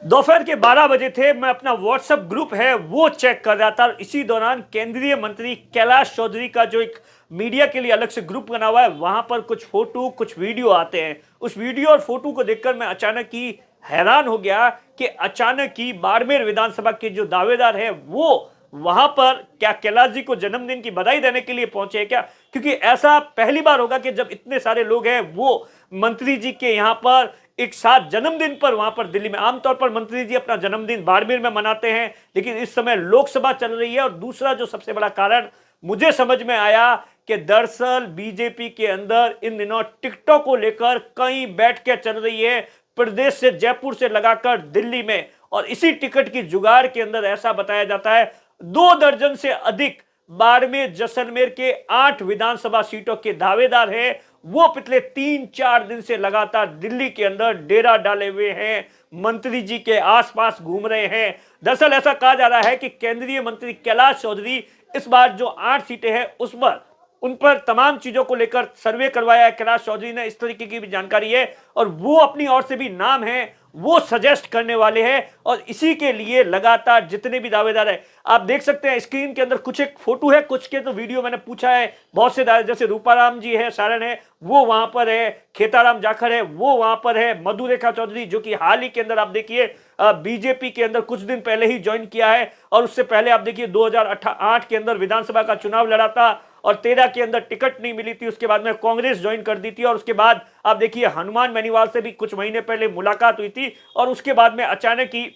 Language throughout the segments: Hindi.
दोपहर के 12 बजे थे। मैं अपना व्हाट्सएप ग्रुप है वो चेक कर रहा था। इसी दौरान केंद्रीय मंत्री कैलाश चौधरी का जो एक मीडिया के लिए अलग से ग्रुप बना हुआ है, वहां पर कुछ फोटो कुछ वीडियो आते हैं। उस वीडियो और फोटो को देखकर मैं अचानक ही हैरान हो गया कि अचानक ही बाड़मेर विधानसभा के जो दावेदार है वो वहां पर क्या कैलाश जी को जन्मदिन की बधाई देने के लिए पहुंचे क्या? क्योंकि ऐसा पहली बार होगा कि जब इतने सारे लोग हैं वो मंत्री जी के यहां पर एक साथ जन्मदिन पर वहां पर दिल्ली में। आमतौर पर मंत्री जी अपना जन्मदिन बाड़मेर में मनाते हैं, लेकिन इस समय लोकसभा चल रही है। और दूसरा जो सबसे बड़ा कारण मुझे समझ में आया कि दरअसल बीजेपी के अंदर इन दिनों टिकटों को लेकर कई बैठकें चल रही है, प्रदेश से, जयपुर से लगाकर दिल्ली में। और इसी टिकट की जुगाड़ के अंदर ऐसा बताया जाता है 2 दर्जन से अधिक बाड़मेर जैसलमेर के 8 विधानसभा सीटों के दावेदार हैं, वो पिछले 3-4 दिन से लगातार दिल्ली के अंदर डेरा डाले हुए हैं, मंत्री जी के आसपास घूम रहे हैं। दरअसल ऐसा कहा जा रहा है कि केंद्रीय मंत्री कैलाश चौधरी इस बार जो 8 सीटें हैं उन पर तमाम चीजों को लेकर सर्वे करवाया है कैलाश चौधरी ने, इस तरीके की भी जानकारी है। और वो अपनी ओर से भी नाम है वो सजेस्ट करने वाले हैं। और इसी के लिए लगातार जितने भी दावेदार हैं, आप देख सकते हैं स्क्रीन के अंदर कुछ एक फोटो है, कुछ के तो वीडियो मैंने पूछा है। बहुत से दावेदार जैसे रूपाराम जी है, सारण है, वो वहां पर है, खेताराम जाखड़ है, वो वहां पर है, मधुरेखा चौधरी जो कि हाल ही के अंदर आप देखिए बीजेपी के अंदर कुछ दिन पहले ही ज्वाइन किया है। और उससे पहले आप देखिए 2008 के अंदर विधानसभा का चुनाव लड़ा था और 13 के अंदर टिकट नहीं मिली थी। उसके बाद में कांग्रेस ज्वाइन कर दी थी। और उसके बाद आप देखिए हनुमान बेनीवाल से भी कुछ महीने पहले मुलाकात हुई थी। और उसके बाद में अचानक ही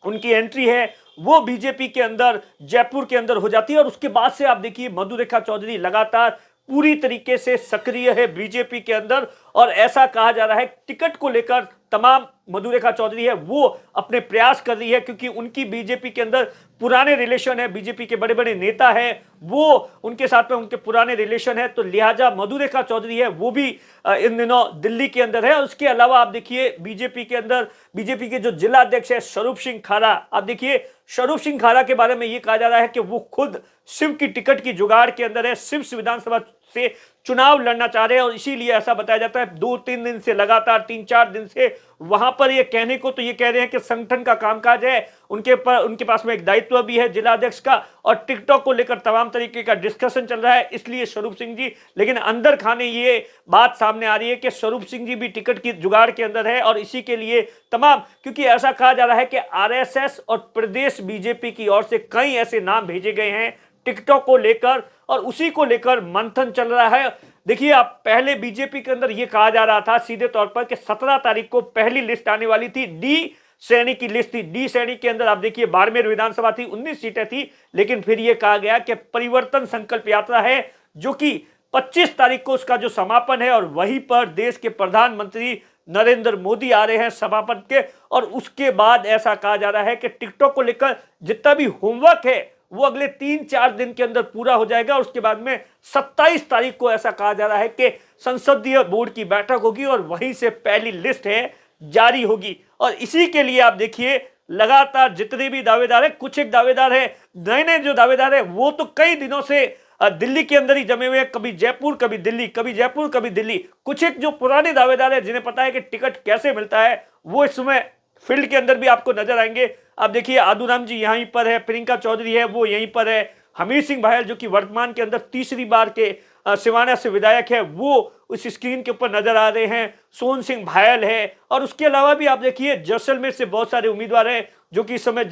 उनकी एंट्री है वो बीजेपी के अंदर जयपुर के अंदर हो जाती है। और उसके बाद से आप देखिए मधुरेखा चौधरी लगातार पूरी तरीके से सक्रिय है बीजेपी के अंदर। और ऐसा कहा जा रहा है टिकट को लेकर तमाम मधुरेखा चौधरी है वो अपने प्रयास कर रही है, क्योंकि उनकी बीजेपी के अंदर पुराने रिलेशन है, बीजेपी के बड़े बड़े नेता है वो उनके साथ में उनके पुराने रिलेशन है। तो लिहाजा मधुरेखा चौधरी है वो भी इन दिनों दिल्ली के अंदर है। और उसके अलावा आप देखिए बीजेपी के अंदर बीजेपी के जो जिला अध्यक्ष है स्वरूप सिंह खारा, आप देखिए स्वरूप सिंह खारा के बारे में यह कहा जा रहा है कि वो खुद सिम की टिकट की जुगाड़ के अंदर है, सिम विधानसभा से चुनाव लड़ना चाह रहे हैं। और इसीलिए ऐसा बताया जाता है 2-3 दिन से लगातार 3-4 दिन से वहां पर ये कहने को तो ये कह रहे हैं कि संगठन का कामकाज है, उनके पास में एक दायित्व भी है जिला अध्यक्ष का, और टिकटॉक को लेकर तमाम तरीके का डिस्कशन चल रहा है। इसलिए स्वरूप सिंह जी, लेकिन अंदर खाने ये बात सामने आ रही है कि स्वरूप सिंह जी भी टिकट की जुगाड़ के अंदर है। और इसी के लिए तमाम, क्योंकि ऐसा कहा जा रहा है कि आरएसएस और प्रदेश बीजेपी की ओर से कई ऐसे नाम भेजे गए हैं टिकटॉक को लेकर, और उसी को लेकर मंथन चल रहा है। देखिए आप पहले बीजेपी के अंदर यह कहा जा रहा था सीधे तौर पर कि 17 तारीख को पहली लिस्ट आने वाली थी, डी श्रेणी की लिस्ट थी। डी श्रेणी के अंदर आप देखिए बाड़मेर विधानसभा थी, 19 सीटें थी। लेकिन फिर यह कहा गया कि परिवर्तन संकल्प यात्रा है जो कि 25 तारीख को उसका जो समापन है, और वहीं पर देश के प्रधानमंत्री नरेंद्र मोदी आ रहे हैं समापन के। और उसके बाद ऐसा कहा जा रहा है कि टिकटॉक को लेकर जितना भी होमवर्क है वो अगले 3-4 दिन के अंदर पूरा हो जाएगा। और उसके बाद में 27 तारीख को ऐसा कहा जा रहा है कि संसदीय बोर्ड की बैठक होगी और वहीं से पहली लिस्ट है जारी होगी। और इसी के लिए आप देखिए लगातार जितने भी दावेदार हैं, कुछ एक दावेदार है नए नए जो दावेदार है वो तो कई दिनों से दिल्ली के अंदर ही जमे हुए हैं, कभी जयपुर कभी दिल्ली, कभी जयपुर कभी दिल्ली। कुछ एक जो पुराने दावेदार है जिन्हें पता है कि टिकट कैसे मिलता है वो इस समय फील्ड के अंदर भी आपको नजर आएंगे। आप देखिए आदूराम जी यहीं पर है, प्रियंका चौधरी है वो यहीं पर है, हमीर सिंह भायल जो कि वर्तमान के अंदर तीसरी बार के सिवाना से विधायक है वो उस स्क्रीन के ऊपर नजर आ रहे हैं, सोन सिंह भायल है। और उसके अलावा भी आप देखिए जैसलमेर से बहुत सारे उम्मीदवार हैं जो कि इस समय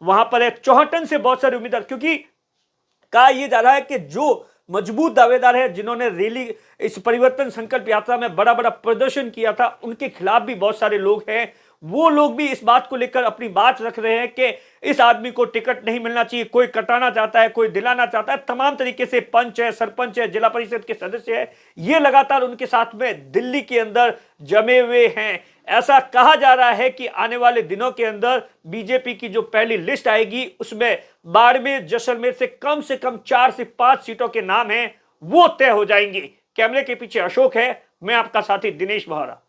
वहां पर है, चौहटन से बहुत सारे उम्मीदवार, क्योंकि कहा यह जा रहा है कि जो मजबूत दावेदार है जिन्होंने रैली इस परिवर्तन संकल्प यात्रा में बड़ा बड़ा प्रदर्शन किया था, उनके खिलाफ भी बहुत सारे लोग हैं। वो लोग भी इस बात को लेकर अपनी बात रख रहे हैं कि इस आदमी को टिकट नहीं मिलना चाहिए, कोई कटाना चाहता है, कोई दिलाना चाहता है। तमाम तरीके से पंच है, सरपंच है, जिला परिषद के सदस्य है, ये लगातार उनके साथ में दिल्ली के अंदर जमे हुए हैं। ऐसा कहा जा रहा है कि आने वाले दिनों के अंदर बीजेपी की जो पहली लिस्ट आएगी उसमें बाड़मेर जैसलमेर से कम 4 से 5 सीटों के नाम हैं वो तय हो जाएंगे। कैमरे के पीछे अशोक है, मैं आपका साथी दिनेश बहरा।